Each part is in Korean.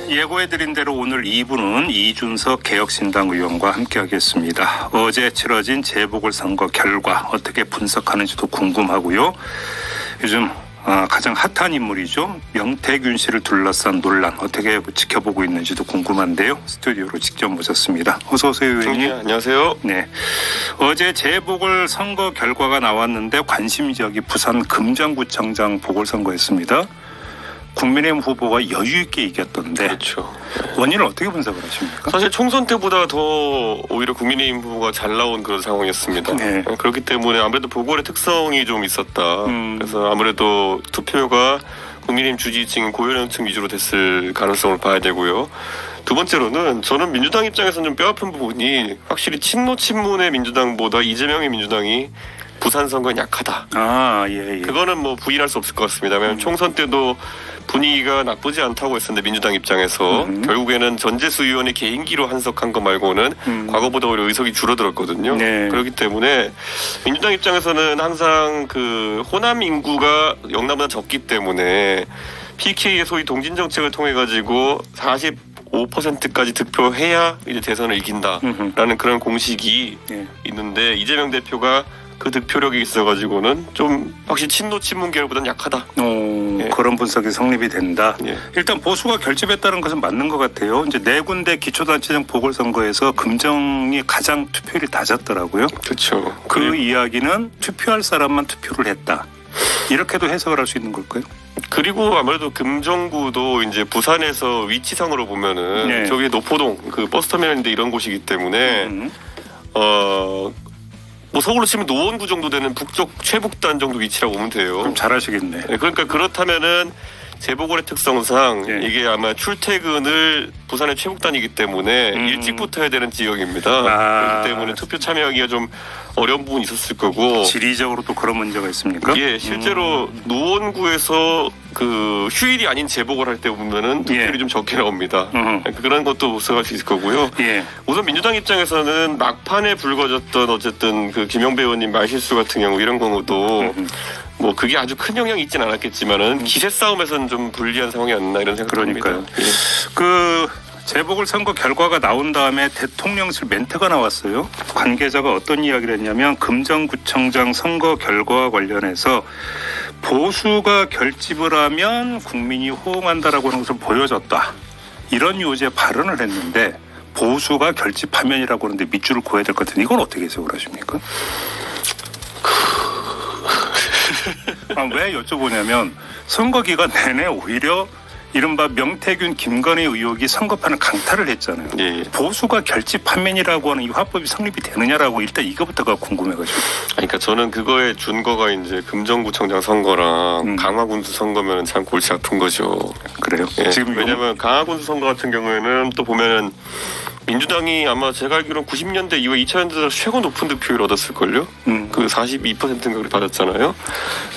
예고해드린 대로 오늘 2부는 이준석 개혁신당 의원과 함께하겠습니다. 어제 치러진 재보궐선거 결과 어떻게 분석하는지도 궁금하고요. 요즘 가장 핫한 인물이죠. 명태균 씨를 둘러싼 논란 어떻게 지켜보고 있는지도 궁금한데요. 스튜디오로 직접 모셨습니다. 어서 오세요, 의원님. 네, 안녕하세요. 네, 어제 재보궐선거 결과가 나왔는데 관심지역이 부산 금정구청장 보궐선거였습니다. 국민의힘 후보가 여유 있게 이겼던데 그렇죠. 원인을 어떻게 분석을 하십니까? 사실 총선 때보다 더 오히려 국민의힘 후보가 잘 나온 그런 상황이었습니다. 네. 그렇기 때문에 아무래도 보궐의 특성이 좀 있었다. 그래서 아무래도 투표가 국민의힘 지지층 고연령층 위주로 됐을 가능성을 봐야 되고요. 두 번째로는 저는 민주당 입장에서는 좀 뼈아픈 부분이 확실히 친노 친문의 민주당보다 이재명의 민주당이 부산 선거는 약하다. 예. 그거는 뭐 부인할 수 없을 것 같습니다. 왜냐하면 총선 때도 분위기가 나쁘지 않다고 했었는데 민주당 입장에서 결국에는 전재수 의원의 개인기로 한석한 거 말고는 과거보다 오히려 의석이 줄어들었거든요. 네. 그렇기 때문에 민주당 입장에서는 항상 그 호남 인구가 영남보다 적기 때문에 PK의 소위 동진 정책을 통해 가지고 45%까지 득표해야 이제 대선을 이긴다라는 그런 공식이 있는데 이재명 대표가 그 득표력이 있어가지고는 좀 확실히 친노 친문 계열보다는 약하다. 그런 분석이 성립이 된다. 예. 일단 보수가 결집했다는 것은 맞는 것 같아요. 이제 4군데 기초단체장 보궐선거에서 금정이 가장 투표율이 낮았더라고요. 그렇죠. 그 이야기는 투표할 사람만 투표를 했다. 이렇게도 해석을 할 수 있는 걸까요? 그리고 아무래도 금정구도 이제 부산에서 위치상으로 보면은 저기 노포동 그 버스터미널인데 이런 곳이기 때문에 뭐 서울로 치면 노원구 정도 되는 북쪽 최북단 정도 위치라고 보면 돼요. 그럼 잘하시겠네. 네, 그러니까 그렇다면은 재보궐의 특성상 이게 아마 출퇴근을 부산의 최북단이기 때문에 일찍부터 해야 되는 지역입니다. 그렇기 때문에 투표 참여하기가 좀 어려운 부분이 있었을 거고. 지리적으로 또 그런 문제가 있습니까? 예, 실제로 노원구에서 그 휴일이 아닌 재보궐 할 때 보면은 투표율이 좀 적게 나옵니다. 그런 것도 분석할 수 있을 거고요. 우선 민주당 입장에서는 막판에 불거졌던 어쨌든 그 김영배 의원님 말실수 같은 경우 이런 경우도 뭐 그게 아주 큰 영향이 있진 않았겠지만은 기세 싸움에서는 좀 불리한 상황이었나 이런 생각이 듭니다. 그 재보궐선거 결과가 나온 다음에 대통령실 멘트가 나왔어요. 관계자가 어떤 이야기를 했냐면 금정구청장 선거 결과와 관련해서 보수가 결집을 하면 국민이 호응한다라고 하는 것을 보여줬다. 이런 요지의 발언을 했는데 보수가 결집하면이라고 하는데 밑줄을 그어야 될 것 같은데 이건 어떻게 해석을 하십니까? 왜 여쭤보냐면 선거 기간 내내 오히려 이른바 명태균, 김건희 의혹이 선거판을 강타를 했잖아요. 보수가 결집판면이라고 하는 이 화법이 성립이 되느냐라고 일단 이거부터가 궁금해가지고. 그러니까 저는 그거의 준거가 이제 금정구청장 선거랑 강화군수 선거면 참 골치 아픈 거죠. 그래요? 지금 왜냐하면 강화군수 선거 같은 경우에는 또 보면은 민주당이 아마 제가 알기로는 90년대 이후에 2000년대 들어 최고 높은 득표율을 얻었을걸요? 그 42%인가 그렇게 받았잖아요.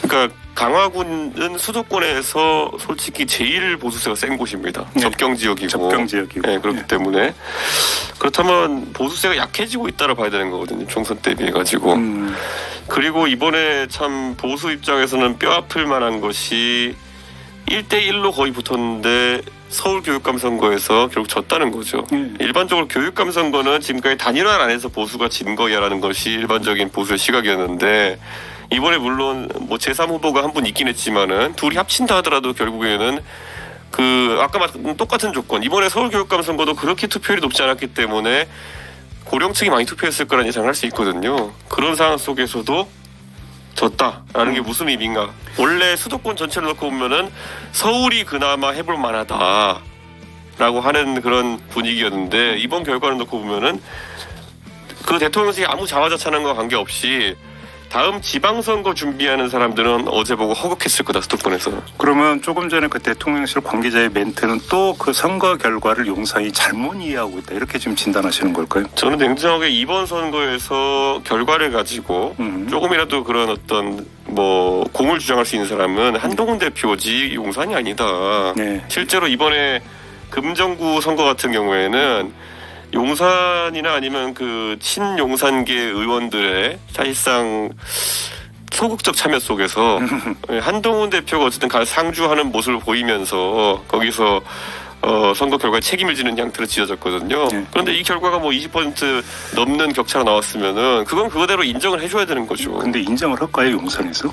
그러니까 강화군은 수도권에서 솔직히 제일 보수세가 센 곳입니다. 접경지역이고. 그렇기 때문에 그렇다면 보수세가 약해지고 있다라 봐야 되는 거거든요. 총선 때 비해가지고. 그리고 이번에 참 보수 입장에서는 뼈아플 만한 것이 1대1로 거의 붙었는데 서울 교육감 선거에서 결국 졌다는 거죠. 일반적으로 교육감 선거는 지금까지 단일화 안에서 보수가 진 거야라는 것이 일반적인 보수의 시각이었는데 이번에 물론 뭐 제3 후보가 한 분 있긴 했지만은 둘이 합친다 하더라도 결국에는 그 아까 말한 똑같은 조건 이번에 서울 교육감 선거도 그렇게 투표율이 높지 않았기 때문에 고령층이 많이 투표했을 거라는 예상을 할 수 있거든요. 그런 상황 속에서도 졌다라는 게 무슨 의미인가? 원래 수도권 전체를 놓고 보면은 서울이 그나마 해볼 만하다라고 하는 그런 분위기였는데 이번 결과를 놓고 보면은 그 대통령실이 아무 자화자찬한과 관계없이 다음 지방선거 준비하는 사람들은 어제 보고 허걱했을 거다 수도권에서. 그러면 조금 전에 그 대통령실 관계자의 멘트는 또 그 선거 결과를 용산이 잘못 이해하고 있다 이렇게 지금 진단하시는 걸까요? 저는 냉정하게 이번 선거에서 결과를 가지고 조금이라도 그런 어떤 뭐 공을 주장할 수 있는 사람은 한동훈 대표지 용산이 아니다. 실제로 이번에 금정구 선거 같은 경우에는 용산이나 아니면 그 친용산계 의원들의 사실상 소극적 참여 속에서 한동훈 대표가 어쨌든 상주하는 모습을 보이면서 거기서 선거 결과에 책임을 지는 양태로 지어졌거든요. 네. 그런데 이 결과가 뭐 20% 넘는 격차가 나왔으면은 그건 그거대로 인정을 해줘야 되는 거죠. 근데 인정을 할까요, 용산에서?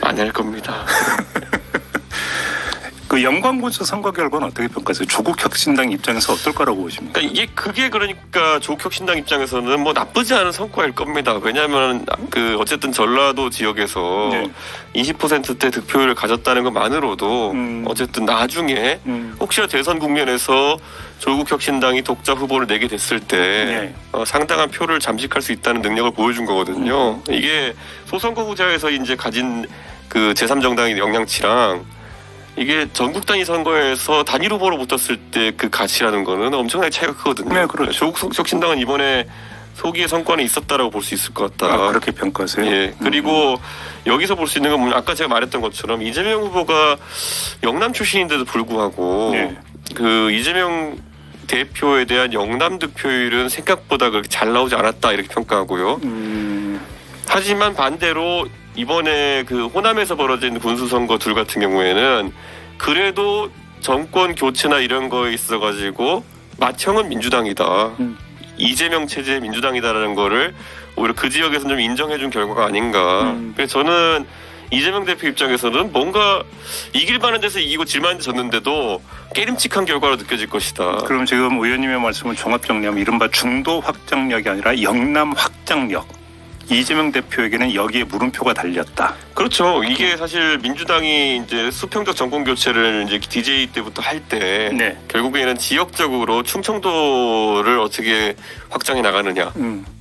안 할 겁니다. 그 영광군수 선거 결과는 어떻게 평가하세요? 조국 혁신당 입장에서 어떨 거라고 보십니까? 그게 그러니까 조국혁신당 입장에서는 뭐 나쁘지 않은 성과일 겁니다. 왜냐하면 그 어쨌든 전라도 지역에서 네. 20%대 득표율을 가졌다는 것만으로도 어쨌든 나중에 혹시나 대선 국면에서 조국혁신당이 독자 후보를 내게 됐을 때 상당한 표를 잠식할 수 있다는 능력을 보여준 거거든요. 이게 소선거 후자에서 이제 가진 그 제3정당의 영향치랑 이게 전국 단위 선거에서 단일 후보로 붙었을 때 그 가치라는 거는 엄청나게 차이가 크거든요. 네, 그렇죠. 조국혁신당은 이번에 소기의 성과는 있었다라고 볼 수 있을 것 같다. 그렇게 평가하세요? 예. 그리고 여기서 볼 수 있는 건 뭐냐, 아까 제가 말했던 것처럼 이재명 후보가 영남 출신인데도 불구하고 네. 그 이재명 대표에 대한 영남 득표율은 생각보다 그렇게 잘 나오지 않았다 이렇게 평가하고요. 하지만 반대로 이번에 그 호남에서 벌어진 군수선거 둘 같은 경우에는 그래도 정권 교체나 이런 거에 있어가지고 맏형은 민주당이다. 이재명 체제의 민주당이다라는 거를 오히려 그 지역에서는 좀 인정해준 결과가 아닌가. 그래서 저는 이재명 대표 입장에서는 뭔가 이길 만한 데서 이기고 질 만한 데 졌는데도 깨름칙한 결과로 느껴질 것이다. 그럼 지금 의원님의 말씀은 종합 정리하면 이른바 중도 확장력이 아니라 영남 확장력. 이재명 대표에게는 여기에 물음표가 달렸다. 그렇죠. 이게 사실 민주당이 이제 수평적 정권 교체를 이제 DJ 때부터 할 때 네. 결국에는 지역적으로 충청도를 어떻게 확장해 나가느냐.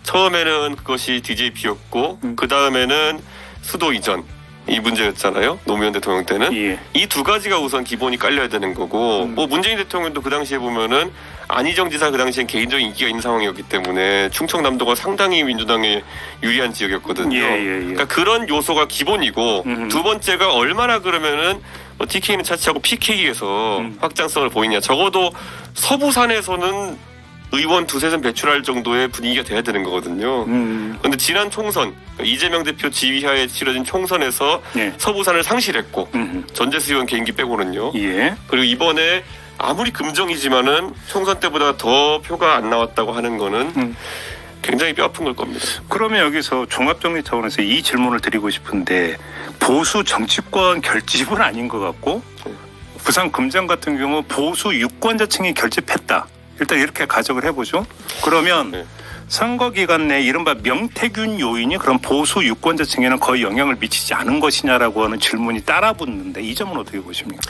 처음에는 그것이 DJP였고 그 다음에는 수도 이전. 이 문제였잖아요. 노무현 대통령 때는. 예. 이 두 가지가 우선 기본이 깔려야 되는 거고 뭐 문재인 대통령도 그 당시에 보면은 안희정 지사 그 당시엔 개인적인 인기가 있는 상황이었기 때문에 충청남도가 상당히 민주당에 유리한 지역이었거든요. 그러니까 그런 요소가 기본이고 두 번째가 얼마나 그러면은 뭐 TK는 차치하고 PK에서 확장성을 보이냐. 적어도 서부산에서는 의원 두세 선 배출할 정도의 분위기가 돼야 되는 거거든요. 그런데 지난 총선 그러니까 이재명 대표 지휘하에 치러진 총선에서 예. 서부산을 상실했고 전재수 의원 개인기 빼고는요. 예. 그리고 이번에 아무리 금정이지만은 총선 때보다 더 표가 안 나왔다고 하는 거는 굉장히 뼈아픈 걸 겁니다. 그러면 여기서 종합정리 차원에서 이 질문을 드리고 싶은데 보수 정치권 결집은 아닌 것 같고 부산 금정 같은 경우 보수 유권자층이 결집했다. 일단 이렇게 가정을 해보죠. 그러면 네. 선거 기간 내 이른바 명태균 요인이 그럼 보수 유권자층에는 거의 영향을 미치지 않은 것이냐라고 하는 질문이 따라붙는데 이 점은 어떻게 보십니까?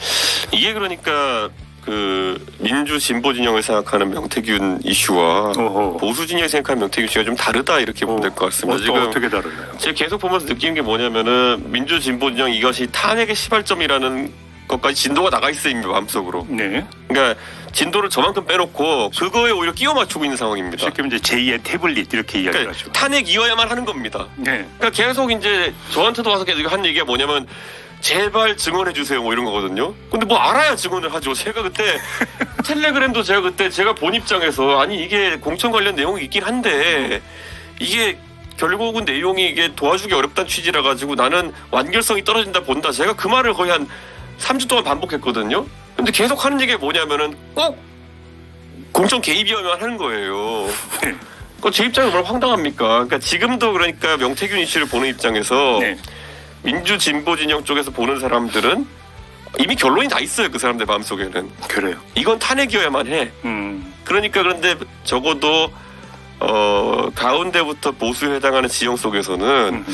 이게 그러니까 그 민주 진보 진영을 생각하는 명태균 이슈와 어허. 보수 진영을 생각하는 명태균 이슈가 좀 다르다 이렇게 보면 될 것 같습니다. 지금 어떻게 다르나요? 제가 계속 보면서 느낀 게 뭐냐면은 민주 진보 진영 이것이 탄핵의 시발점이라는 것까지 진도가 나가 있어요, 이미 마음속으로. 네. 그러니까 진도를 저만큼 빼놓고 그거에 오히려 끼워 맞추고 있는 상황입니다. 쉽게 이제 제2의 태블릿 이렇게 이야기를 그러니까 하죠. 탄핵이어야만 하는 겁니다. 네. 그러니까 계속 이제 저한테도 와서 계속 한 얘기가 뭐냐면 제발 증언해 주세요 뭐 이런 거거든요. 근데 뭐 알아야 증언을 하죠. 제가 그때 텔레그램도 제가 본 입장에서 아니 이게 공천 관련 내용이 있긴 한데 이게 결국은 내용이 이게 도와주기 어렵다는 취지라 가지고 나는 완결성이 떨어진다 본다. 제가 그 말을 거의 한 3주 동안 반복했거든요. 근데 계속 하는 얘기가 뭐냐면은 꼭 공천 개입이어야만 하는 거예요. 제 입장은 얼마나 황당합니까? 그러니까 지금도 그러니까 명태균 이슈를 보는 입장에서 네. 민주 진보 진영 쪽에서 보는 사람들은 이미 결론이 다 있어요. 그 사람들 마음속에는. 그래요. 이건 탄핵이어야만 해. 그러니까 그런데 적어도 가운데부터 보수에 해당하는 지형 속에서는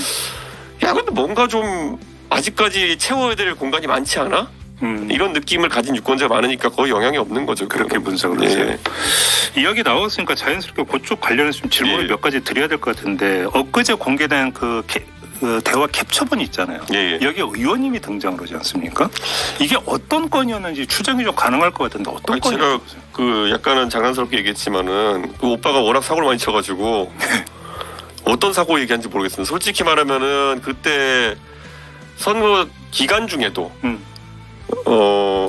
야 근데 뭔가 좀 아직까지 채워야 될 공간이 많지 않아? 이런 느낌을 가진 유권자가 많으니까 거의 영향이 없는 거죠. 그렇게 분석을 하세요. 이야기 나왔으니까 자연스럽게 그쪽 관련해서 좀 질문을 몇 가지 드려야 될 것 같은데 엊그제 공개된 그 대화 캡처본 있잖아요. 여기 의원님이 등장을 하지 않습니까? 이게 어떤 건이었는지 추정이 좀 가능할 것 같은데 어떤 건이었어요? 제가 그 약간은 장난스럽게 얘기했지만은 그 오빠가 워낙 사고를 많이 쳐가지고 어떤 사고 얘기한지 모르겠습니다. 솔직히 말하면은 그때 선거 기간 중에도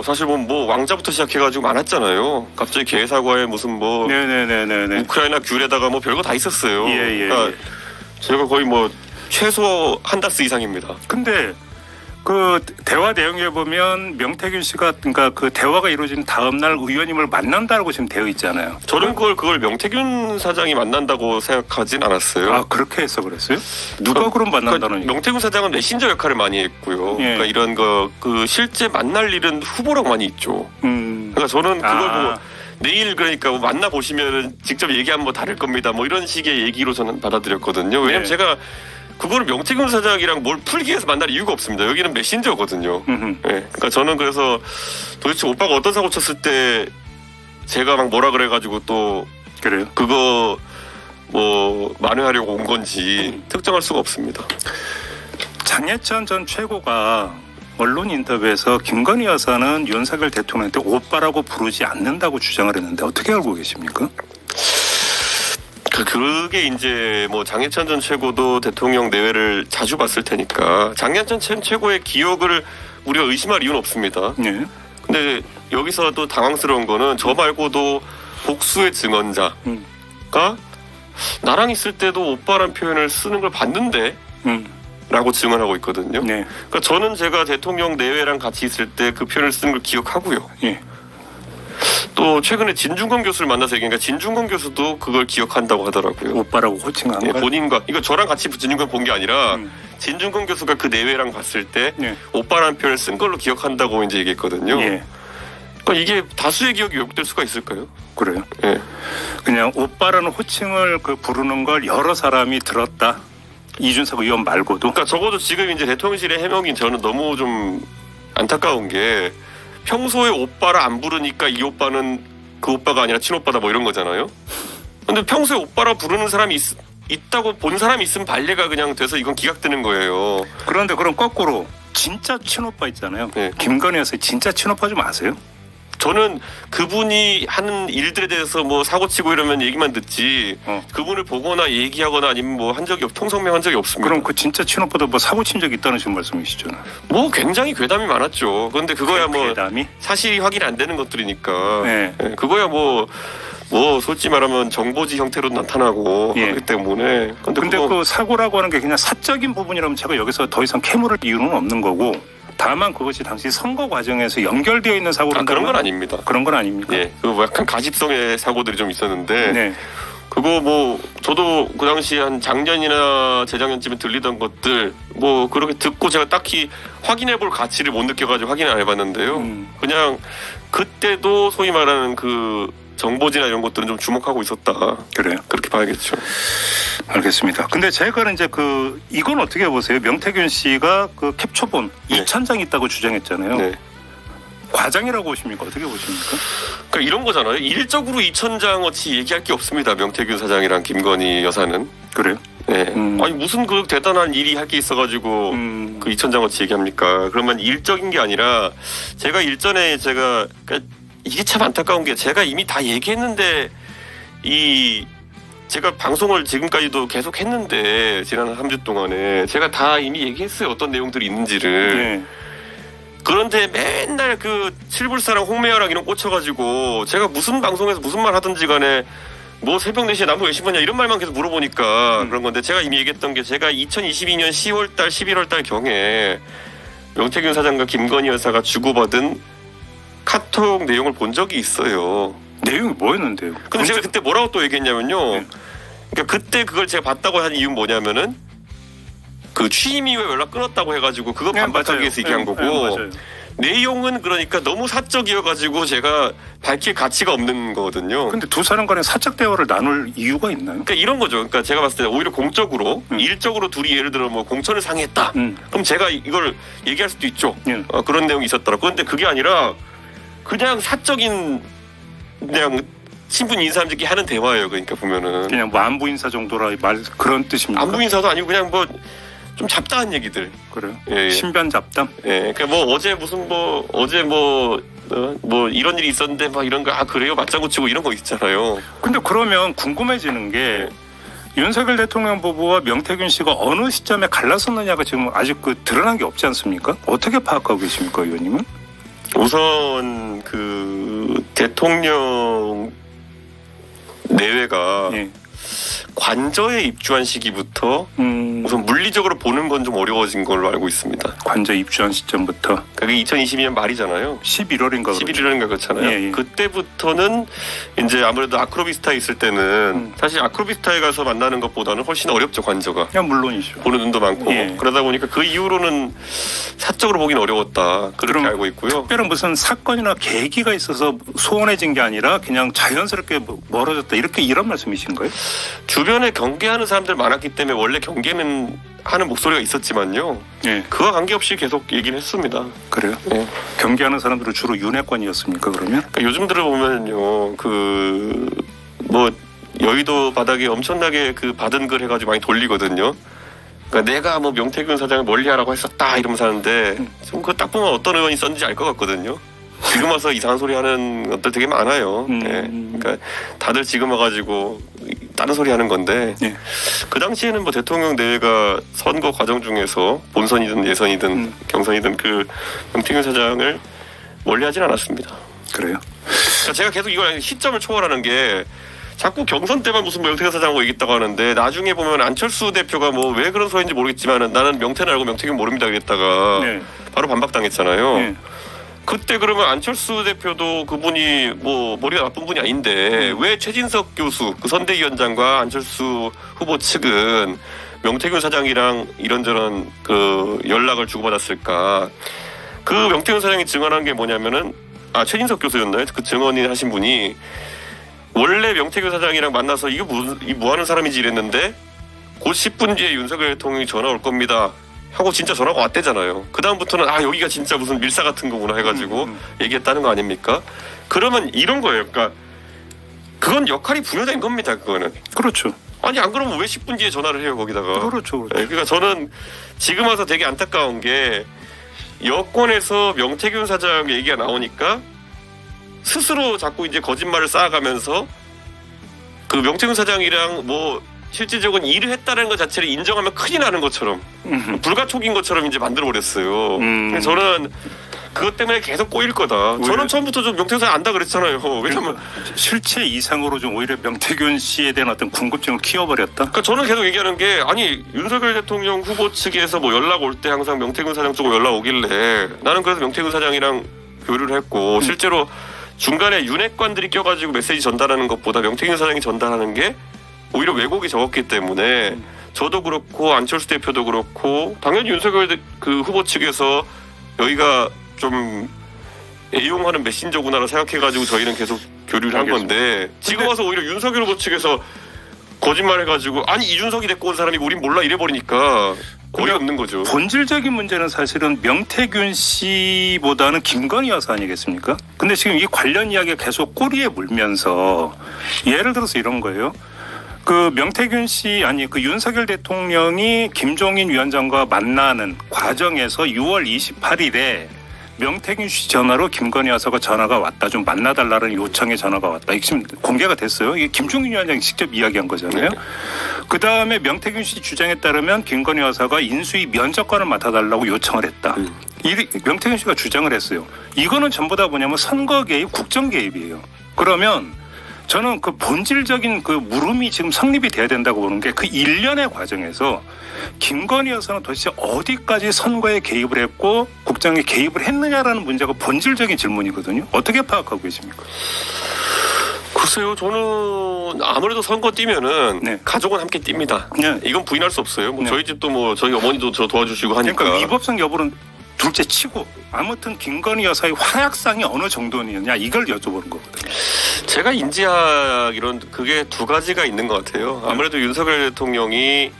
사실 뭐 왕자부터 시작해가지고 많았잖아요. 갑자기 개사과에 무슨 뭐 네네네네. 우크라이나 귤에다가 뭐 별거 다 있었어요. 예. 그러니까 제가 거의 뭐 최소 한 다스 이상입니다. 근데 그 대화 내용에 보면 명태균 씨가 그러니까 그 대화가 이루어진 다음 날 의원님을 만난다고 지금 되어 있잖아요. 저는 그걸 명태균 사장이 만난다고 생각하진 않았어요. 아 그렇게 해서 그랬어요? 누가 그럼 만난다는 얘기? 명태균 사장은 메신저 역할을 많이 했고요. 그러니까 이런 거 그 실제 만날 일은 후보랑 많이 있죠. 그러니까 저는 그걸 뭐 내일 그러니까 뭐 만나 보시면 직접 얘기하면 뭐 다를 겁니다. 뭐 이런 식의 얘기로 저는 받아들였거든요. 왜냐면 제가 그거를 명태균 사장이랑 뭘 풀기 위해서 만날 이유가 없습니다. 여기는 메신저거든요. 그러니까 저는 그래서 도대체 오빠가 어떤 사고 쳤을 때 제가 막 뭐라 그래가지고 또 그래요? 그거 뭐 만회하려고 온 건지 특정할 수가 없습니다. 장해찬 전 최고가 언론 인터뷰에서 김건희 여사는 윤석열 대통령한테 오빠라고 부르지 않는다고 주장을 했는데 어떻게 알고 계십니까? 그게 이제 뭐 장해찬 전 최고도 대통령 내외를 자주 봤을 테니까 장해찬 전 최고의 기억을 우리가 의심할 이유는 없습니다. 네. 근데 여기서 또 당황스러운 거는 저 말고도 복수의 증언자가 나랑 있을 때도 오빠란 표현을 쓰는 걸 봤는데 라고 증언하고 있거든요. 네. 그러니까 저는 제가 대통령 내외랑 같이 있을 때 그 표현을 쓰는 걸 기억하고요. 예. 또 최근에 진중권 교수를 만나서 얘기하니까 진중권 교수도 그걸 기억한다고 하더라고요. 오빠라고 호칭한 거. 본인과 이거 저랑 같이 진중권 본 게 아니라 진중권 교수가 그 내외랑 봤을 때 오빠라는 표현을 쓴 걸로 기억한다고 이제 얘기했거든요. 예. 그러니까 이게 다수의 기억이 왜곡될 수가 있을까요? 그래요. 예. 그냥 오빠라는 호칭을 그 부르는 걸 여러 사람이 들었다. 이준석 의원 말고도. 그러니까 적어도 지금 이제 대통령실의 해명이 저는 너무 좀 안타까운 게 평소에 오빠라 안 부르니까 이 오빠는 그 오빠가 아니라 친오빠다 뭐 이런 거잖아요. 근데 평소에 오빠라 부르는 사람이 있다고 본 사람이 있으면 발례가 그냥 돼서 이건 기각되는 거예요. 그런데 그럼 거꾸로 진짜 친오빠 있잖아요. 네. 김건희 여사 진짜 친오빠 좀 아세요? 저는 그분이 하는 일들에 대해서 뭐 사고치고 이러면 얘기만 듣지 그분을 보거나 얘기하거나 아니면 뭐 한 적이 통성명 적이 없습니다. 그럼 그 진짜 친오빠도 뭐 사고 친 적 있다는 지금 말씀이시잖아요. 뭐 굉장히 괴담이 많았죠. 그런데 그거야 뭐 괴담이? 사실이 확인 안 되는 것들이니까 네. 그거야 뭐 솔직히 말하면 정보지 형태로 나타나고 하기 때문에 근데 그 사고라고 하는 게 그냥 사적인 부분이라면 제가 여기서 더 이상 캐물을 이유는 없는 거고 다만 그것이 당시 선거 과정에서 연결되어 있는 사고라는 그런 건 아닙니다. 그런 건 아닙니까? 예, 그 약간 가십성의 사고들이 좀 있었는데 네. 그거 뭐 저도 그 당시 한 작년이나 재작년쯤에 들리던 것들 뭐 그렇게 듣고 제가 딱히 확인해볼 가치를 못 느껴가지고 확인 안 해봤는데요. 그냥 그때도 소위 말하는 그 정보지나 이런 것들은 좀 주목하고 있었다. 그래요? 그렇게 봐야겠죠. 알겠습니다. 근데 제가 이제 이건 어떻게 보세요? 명태균 씨가 그 캡처본 2,000장 있다고 주장했잖아요. 네. 과장이라고 보십니까? 어떻게 보십니까? 그러니까 이런 거잖아요. 일적으로 2,000장어치 얘기할 게 없습니다. 명태균 사장이랑 김건희 여사는. 그래요? 네. 아니 무슨 그 대단한 일이 할 게 있어가지고 그 2,000장어치 얘기합니까? 그러면 일적인 게 아니라 제가 일전에 그러니까 이게 참 안타까운 게 제가 이미 다 얘기했는데 제가 방송을 지금까지도 계속 했는데 지난 3주 동안에 제가 다 이미 얘기했어요. 어떤 내용들이 있는지를. 네. 그런데 맨날 그 칠불사랑 홍매화랑 이런 꽂혀가지고 제가 무슨 방송에서 무슨 말 하든지 간에 뭐 새벽 4시에 나무 몇 시 보냐 이런 말만 계속 물어보니까 그런 건데 제가 이미 얘기했던 게 제가 2022년 10월달 11월달 경에 명태균 사장과 김건희 여사가 주고받은 카톡 내용을 본 적이 있어요. 내용이 뭐였는데요? 근데 제가 그때 뭐라고 또 얘기했냐면요. 그러니까 그때 그걸 제가 봤다고 한 이유는 뭐냐면은 그 취임 이후에 연락 끊었다고 해가지고 그거 반박하기 위해서 얘기한 거고 내용은 그러니까 너무 사적이어가지고 제가 밝힐 가치가 없는 거거든요. 근데 두 사람 간에 사적 대화를 나눌 이유가 있나요? 그러니까 이런 거죠. 그러니까 제가 봤을 때 오히려 공적으로 일적으로 둘이 예를 들어 뭐 공천을 상의했다. 그럼 제가 이걸 얘기할 수도 있죠. 그런 내용이 있었더라고. 그런데 그게 아니라 그냥 사적인 그냥 친분 인사들끼리 하는 대화예요. 그러니까 보면은 그냥 뭐 안부 인사 정도라 그런 뜻입니까? 안부 인사도 아니고 그냥 뭐 좀 잡다한 얘기들. 그래요? 예. 신변 잡담? 예. 그러니까 뭐 어제 뭐 이런 일이 있었는데 막 이런 거 그래요 맞장구 치고 이런 거 있잖아요. 근데 그러면 궁금해지는 게 윤석열 대통령 부부와 명태균 씨가 어느 시점에 갈라섰느냐가 지금 아직 드러난 게 없지 않습니까? 어떻게 파악하고 계십니까, 의원님은? 우선 그 대통령 내외가 관저에 입주한 시기부터 우선 물리적으로 보는 건 좀 어려워진 걸로 알고 있습니다. 관저 입주한 시점부터 그게 2022년 말이잖아요. 11월인가 11월인가 그렇잖아요. 예, 예. 그때부터는 이제 아무래도 아크로비스타에 있을 때는 사실 아크로비스타에 가서 만나는 것보다는 훨씬 어렵죠, 관저가. 그냥 물론이죠. 보는 눈도 많고 예. 그러다 보니까 그 이후로는 사적으로 보긴 어려웠다 그렇게 그럼 알고 있고요. 특별한 무슨 사건이나 계기가 있어서 소원해진 게 아니라 그냥 자연스럽게 멀어졌다 이런 말씀이신 거예요? 주변에 경계하는 사람들 많았기 때문에 원래 경계는 하는 목소리가 있었지만요. 예. 그와 관계없이 계속 얘기는 했습니다. 그래요? 예. 경계하는 사람들은 주로 윤회권이었습니까 그러면? 그러니까 요즘 들어보면요, 뭐 여의도 바닥에 엄청나게 그 받은 글 해가지고 많이 돌리거든요. 그러니까 내가 뭐 명태균 사장을 멀리하라고 했었다 이러면서 하는데 좀 그거 딱 보면 어떤 의원이 썼는지 알 것 같거든요. 지금 와서 이상한 소리 하는 것들 되게 많아요. 예. 그러니까 다들 지금 와가지고 다른 소리 하는 건데 예. 그 당시에는 뭐 대통령 내외가 선거 과정 중에서 본선이든 예선이든 경선이든 그 명태균 사장을 멀리하진 않았습니다. 그래요? 그러니까 제가 계속 이걸 시점을 초월하는 게 자꾸 경선 때만 무슨 명태균 사장하고 얘기했다고 하는데 나중에 보면 안철수 대표가 뭐 왜 그런 소리인지 모르겠지만 나는 명태는 알고 명태균 모릅니다 그랬다가 네. 바로 반박당했잖아요. 예. 그때 그러면 안철수 대표도 그분이 뭐 머리가 나쁜 분이 아닌데 왜 최진석 교수 그 선대위원장과 안철수 후보 측은 명태균 사장이랑 이런저런 그 연락을 주고받았을까? 그 명태균 사장이 증언한 게 뭐냐면은 최진석 교수였나요? 그 증언이 하신 분이 원래 명태균 사장이랑 만나서 이게 뭐 하는 사람인지 이랬는데 곧 10분 뒤에 윤석열 대통령이 전화 올 겁니다. 하고 진짜 전화가 왔대잖아요. 그 다음부터는 여기가 진짜 무슨 밀사 같은 거구나 해가지고 얘기했다는 거 아닙니까? 그러면 이런 거예요. 그러니까 그건 역할이 부여된 겁니다. 그거는. 그렇죠. 아니 안 그러면 왜 10분 뒤에 전화를 해요 거기다가. 그렇죠. 그러니까 저는 지금 와서 되게 안타까운 게 여권에서 명태균 사장 얘기가 나오니까 스스로 자꾸 이제 거짓말을 쌓아가면서 그 명태균 사장이랑 뭐 실질적으로 일을 했다는 것 자체를 인정하면 큰일 나는 것처럼 불가촉인 것처럼 이제 만들어버렸어요. 저는 그것 때문에 계속 꼬일 거다. 저는 처음부터 좀 명태균 사장 안다 그랬잖아요. 왜냐면 실체 이상으로 좀 오히려 명태균 씨에 대한 어떤 궁금증을 키워버렸다. 그러니까 저는 계속 얘기하는 게 윤석열 대통령 후보 측에서 뭐 연락 올 때 항상 명태균 사장 쪽으로 연락 오길래 나는 그래서 명태균 사장이랑 교류를 했고 실제로 중간에 윤핵관들이 껴가지고 메시지 전달하는 것보다 명태균 사장이 전달하는 게 오히려 왜곡이 적었기 때문에 저도 그렇고 안철수 대표도 그렇고 당연히 윤석열 그 후보 측에서 여기가 좀 애용하는 메신저구나라 생각해가지고 저희는 계속 교류를 한 건데 지금 와서 오히려 윤석열 후보 측에서 거짓말해가지고 이준석이 데리고 온 사람이 우린 몰라 이래버리니까 거의 없는 거죠. 본질적인 문제는 사실은 명태균 씨보다는 김건희 여사 아니겠습니까? 근데 지금 이 관련 이야기가 계속 꼬리에 물면서 예를 들어서 이런 거예요. 그 명태균 씨 그 윤석열 대통령이 김종인 위원장과 만나는 과정에서 6월 28일에 명태균 씨 전화로 김건희 여사가 전화가 왔다. 좀 만나달라는 요청의 전화가 왔다. 이게 지금 공개가 됐어요. 이게 김종인 위원장이 직접 이야기한 거잖아요. 그다음에 명태균 씨 주장에 따르면 김건희 여사가 인수위 면접관을 맡아달라고 요청을 했다. 명태균 씨가 주장을 했어요. 이거는 전부 다 뭐냐면 선거 개입, 국정 개입이에요. 그러면 저는 그 본질적인 그 물음이 지금 성립이 돼야 된다고 보는 게 그 일련의 과정에서 김건희 여사는 도대체 어디까지 선거에 개입을 했고 국정에 개입을 했느냐라는 문제가 본질적인 질문이거든요. 어떻게 파악하고 계십니까? 글쎄요, 저는 아무래도 선거 뛰면은 네. 가족은 함께 뜁니다. 네. 이건 부인할 수 없어요. 뭐 네. 저희 집도 뭐 저희 어머니도 저 도와주시고 하니까. 그러니까 위법성 여부는 둘째 치고 아무튼 김건희 여사의 활약상이 어느 정도냐 이걸 여쭤보는 거거든요. 제가 인지하기로는 그게 두 가지가 있는 것 같아요. 아무래도 윤석열 대통령이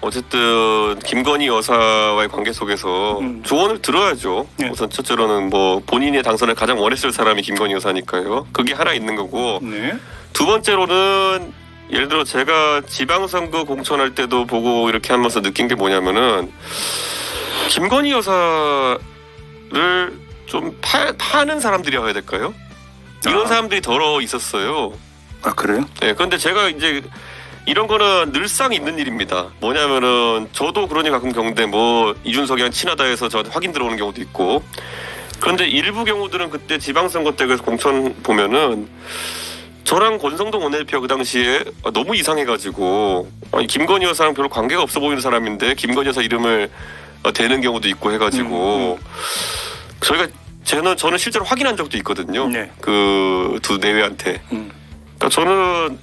어쨌든 김건희 여사와의 관계 속에서 조언을 들어야죠. 네. 우선 첫째로는 뭐 본인의 당선을 가장 원했을 사람이 김건희 여사니까요. 그게 하나 있는 거고. 네. 두 번째로는 예를 들어 제가 지방선거 공천할 때도 보고 이렇게 하면서 느낀 게 뭐냐면은 김건희 여사를 좀 파는 사람들이라고 해야 될까요? 이런 사람들이 더러 있었어요. 그래요? 네, 그런데 제가 이제 이런 거는 늘상 있는 일입니다. 뭐냐면은 저도 그러니 가끔 경우인데 뭐 이준석이랑 친하다 해서 저한테 확인 들어오는 경우도 있고. 그런데 일부 경우들은 그때 지방선거 때 그래서 공천 보면은 저랑 권성동 원내대표가 그 당시에 너무 이상해가지고 아니, 김건희 여사랑 별로 관계가 없어 보이는 사람인데 김건희 여사 이름을 대는 경우도 있고 해가지고 저희가 저는 실제로 확인한 적도 있거든요. 네. 그 두 내외한테. 그러니까 저는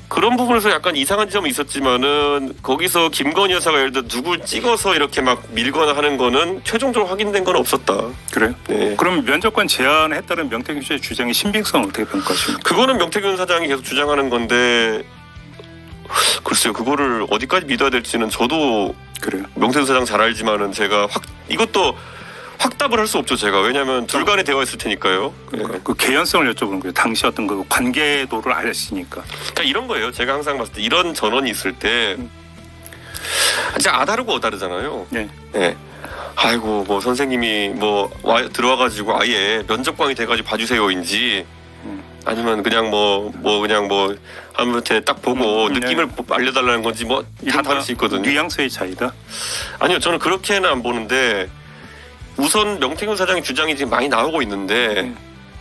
그런 부분에서 약간 이상한 점이 있었지만은 거기서 김건희 여사가 예를 들어 누굴 찍어서 이렇게 막 밀거나 하는 거는 최종적으로 확인된 건 없었다. 그래요? 네. 그럼 면접관 제안에 따른 명태균 씨의 주장의 신빙성을 어떻게 평가하십니까? 그거는 명태균 사장이 계속 주장하는 건데 글쎄요. 그거를 어디까지 믿어야 될지는 저도 그래요. 명태균 사장 잘 알지만은 제가 이것도 확답을 할 수 없죠. 제가 왜냐하면 둘 간의 대화였을 테니까요. 그러니까 그 개연성을 여쭤보는 거예요. 당시 어떤 그 관계도를 아시니까. 그러니까 이런 거예요. 제가 항상 봤을 때 이런 전원이 있을 때 진짜 아다르고 어다르잖아요. 네. 네. 아이고 뭐 선생님이 뭐 들어와가지고 아예 면접관이 돼가지고 봐주세요인지 아니면 그냥 그냥 한분한테 딱 보고 느낌을 알려달라는 건지 뭐 다 다를 수 있거든요. 뉘앙스의 차이다. 아니요, 저는 그렇게는 안 보는데 우선 명태균 사장의 주장이 지금 많이 나오고 있는데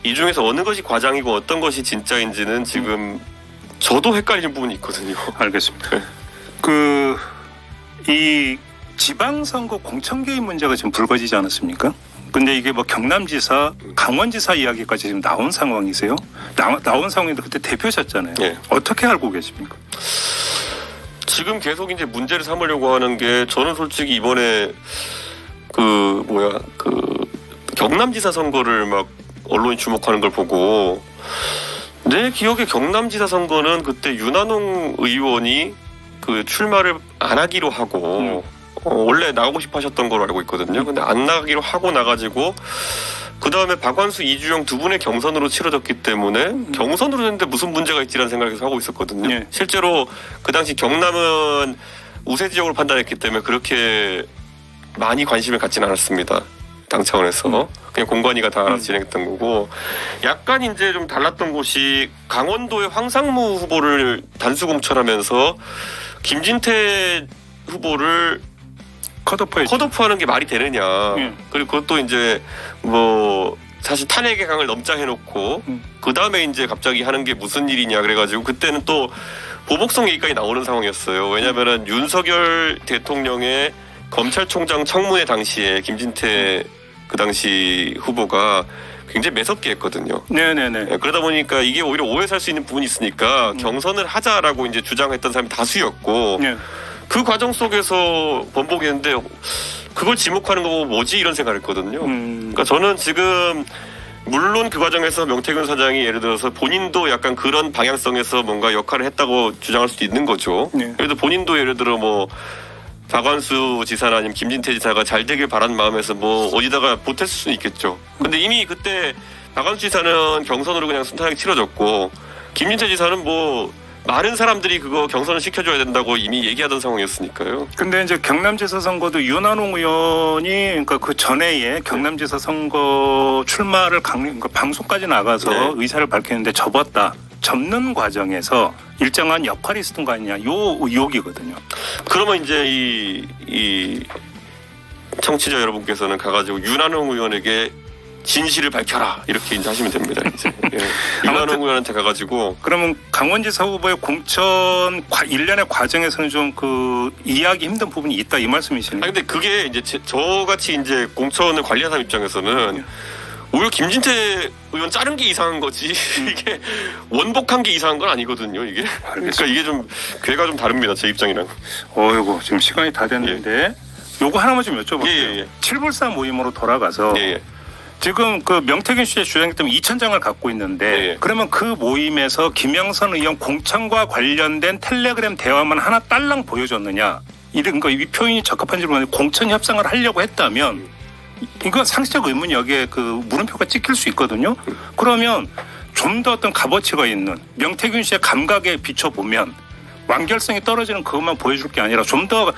이 중에서 어느 것이 과장이고 어떤 것이 진짜인지는 지금 저도 헷갈리는 부분이 있거든요. 알겠습니다. 네. 이 지방선거 공천 개입 문제가 지금 불거지지 않았습니까? 근데 이게 뭐 경남지사, 강원지사 이야기까지 지금 나온 상황이세요? 나온 상황인데 그때 대표셨잖아요. 네. 어떻게 알고 계십니까? 지금 계속 이제 문제를 삼으려고 하는 게 저는 솔직히 이번에 경남지사 선거를 막 언론이 주목하는 걸 보고 내 기억에 경남지사 선거는 그때 윤한홍 의원이 그 출마를 안 하기로 하고 원래 나오고 싶어 하셨던 걸로 알고 있거든요. 근데 안 나가기로 하고 나가지고 그 다음에 박완수, 이주영 두 분의 경선으로 치러졌기 때문에 경선으로 했는데 무슨 문제가 있지라는 생각을 계속 하고 있었거든요. 네. 실제로 그 당시 경남은 우세 지역으로 판단했기 때문에 그렇게 많이 관심을 갖지는 않았습니다. 당 차원에서 그냥 공관위가 다 진행했던 거고 약간 이제 좀 달랐던 곳이 강원도의 황상무 후보를 단수 공천하면서 김진태 후보를 컷오프하는 게 말이 되느냐. 그리고 그것도 이제 뭐 사실 탄핵의 강을 넘자 해놓고 그 다음에 이제 갑자기 하는 게 무슨 일이냐 그래가지고 그때는 또 보복성 얘기까지 나오는 상황이었어요. 왜냐하면은 윤석열 대통령의 검찰총장 청문회 당시에 김진태 그 당시 후보가 굉장히 매섭게 했거든요. 네네네. 그러다 보니까 이게 오히려 오해 살 수 있는 부분이 있으니까 경선을 하자라고 이제 주장했던 사람이 다수였고 네. 그 과정 속에서 번복했는데 그걸 지목하는 거 보고 뭐지 이런 생각을 했거든요. 그러니까 저는 지금 물론 그 과정에서 명태균 사장이 예를 들어서 본인도 약간 그런 방향성에서 뭔가 역할을 했다고 주장할 수도 있는 거죠. 네. 그래도 본인도 예를 들어 뭐 박완수 지사나 아니면 김진태 지사가 잘 되길 바라는 마음에서 뭐 어디다가 보탰을 수는 있겠죠. 근데 이미 그때 박완수 지사는 경선으로 그냥 순탄하게 치러졌고 김진태 지사는 뭐 많은 사람들이 그거 경선을 시켜줘야 된다고 이미 얘기하던 상황이었으니까요. 근데 이제 경남지사 선거도 윤한홍 의원이 그러니까 그 전에에 경남지사 선거 출마를 그러니까 방송까지 나가서 네. 의사를 밝혔는데 접었다. 접는 과정에서 일정한 역할이 있었던 거 아니냐. 요 의혹이거든요. 그러면 이제 이 청취자 여러분께서는 가가지고 윤한홍 의원에게 진실을 밝혀라 이렇게 이제 하시면 됩니다. 이제 윤한홍 의원한테 가가지고 그러면 강원지사 후보의 공천 일련의 과정에서는 좀 그 이해하기 힘든 부분이 있다 이 말씀이시네요. 아니 근데 그게 이제 저같이 이제 공천을 관리하는 사람 입장에서는 오히려 김진태 의원 자른 게 이상한 거지 이게 원복한 게 이상한 건 아니거든요. 이게 그러니까 이게 좀 궤가 좀 다릅니다. 제 입장이랑. 어이구 지금 시간이 다 됐는데 요거 하나만 좀 여쭤볼게요. 예. 7불사 모임으로 돌아가서 예. 지금 그 명태균 씨의 주장이 때문에 2,000장을 갖고 있는데 네. 그러면 그 모임에서 김영선 의원 공천과 관련된 텔레그램 대화만 하나 딸랑 보여줬느냐? 이런 거 이 표현이 적합한지 모르겠는데 공천 협상을 하려고 했다면 이건 상식적 의문이 여기에 그 물음표가 찍힐 수 있거든요. 그러면 좀 더 어떤 값어치가 있는 명태균 씨의 감각에 비춰보면 완결성이 떨어지는 그것만 보여줄 게 아니라 좀 더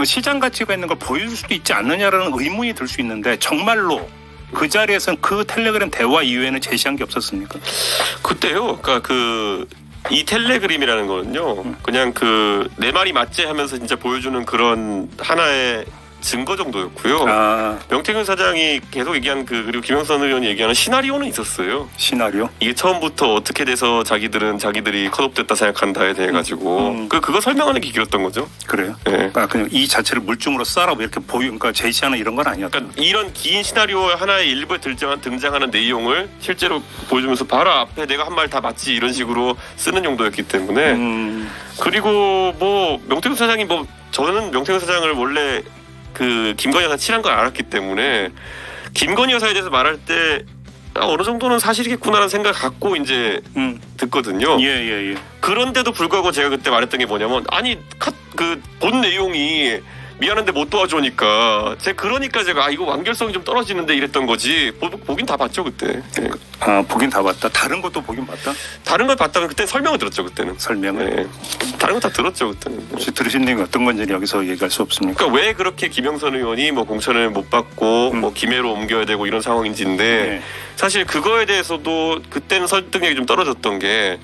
시장 가치가 있는 걸 보여줄 수도 있지 않느냐라는 의문이 들 수 있는데 정말로 그 자리에서는 그 텔레그램 대화 이후에는 제시한 게 없었습니까? 그때요. 그러니까 이 텔레그램이라는 거는요. 그냥 내 말이 맞지 하면서 진짜 보여주는 그런 하나의 증거 정도였고요. 아, 명태균 사장이 계속 얘기한 그리고 김영선 의원이 얘기하는 시나리오는 있었어요. 시나리오? 이게 처음부터 어떻게 돼서 자기들이 컷업됐다 생각한다에 대해 가지고 그거 설명하는 게 길었던 거죠. 그래요? 네. 아, 그냥 이 자체를 물증으로 쌓라고 이렇게 그러니까 제시하는 이런 건 아니었다. 그러니까 이런 긴 시나리오 하나의 일부에 등장하는 내용을 실제로 보여주면서 바로 앞에 내가 한 말 다 맞지 이런 식으로 쓰는 용도였기 때문에 그리고 뭐 명태균 사장이 뭐 저는 명태균 사장을 원래 그 김건희 여사 친한 걸 알았기 때문에 김건희 여사에 대해서 말할 때 어느 정도는 사실이겠구나라는 생각 갖고 이제 듣거든요. 예. 그런데도 불구하고 제가 그때 말했던 게 뭐냐면 아니 그 본 내용이 미안한데 못 도와주니까 그러니까 제가 이거 완결성이 좀 떨어지는데 이랬던 거지. 보긴 다 봤죠 그때. 네. 아, 보긴 다 봤다. 다른 것도 보긴 봤다. 다른 걸 봤다면 그때 설명을 들었죠 그때는. 설명을. 네. 다른 거 다 들었죠 그때는. 혹시 들으신 내용이 어떤 건지 여기서 얘기할 수 없습니까? 그러니까 왜 그렇게 김영선 의원이 뭐 공천을 못 받고 뭐 김해로 옮겨야 되고 이런 상황인지인데 네. 사실 그거에 대해서도 그때는 설득력이 좀 떨어졌던 게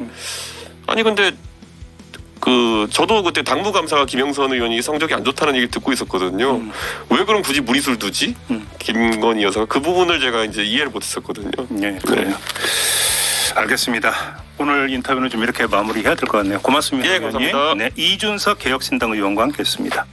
아니 근데 저도 그때 당무감사가 김영선 의원이 성적이 안 좋다는 얘기를 듣고 있었거든요. 왜 그럼 굳이 무리수를 두지? 김건희 여사가 그 부분을 제가 이제 이해를 못했었거든요. 네, 그래요. 알겠습니다. 오늘 인터뷰는 좀 이렇게 마무리해야 될 것 같네요. 고맙습니다. 예, 의원님. 감사합니다. 네, 이준석 개혁신당 의원과 함께했습니다.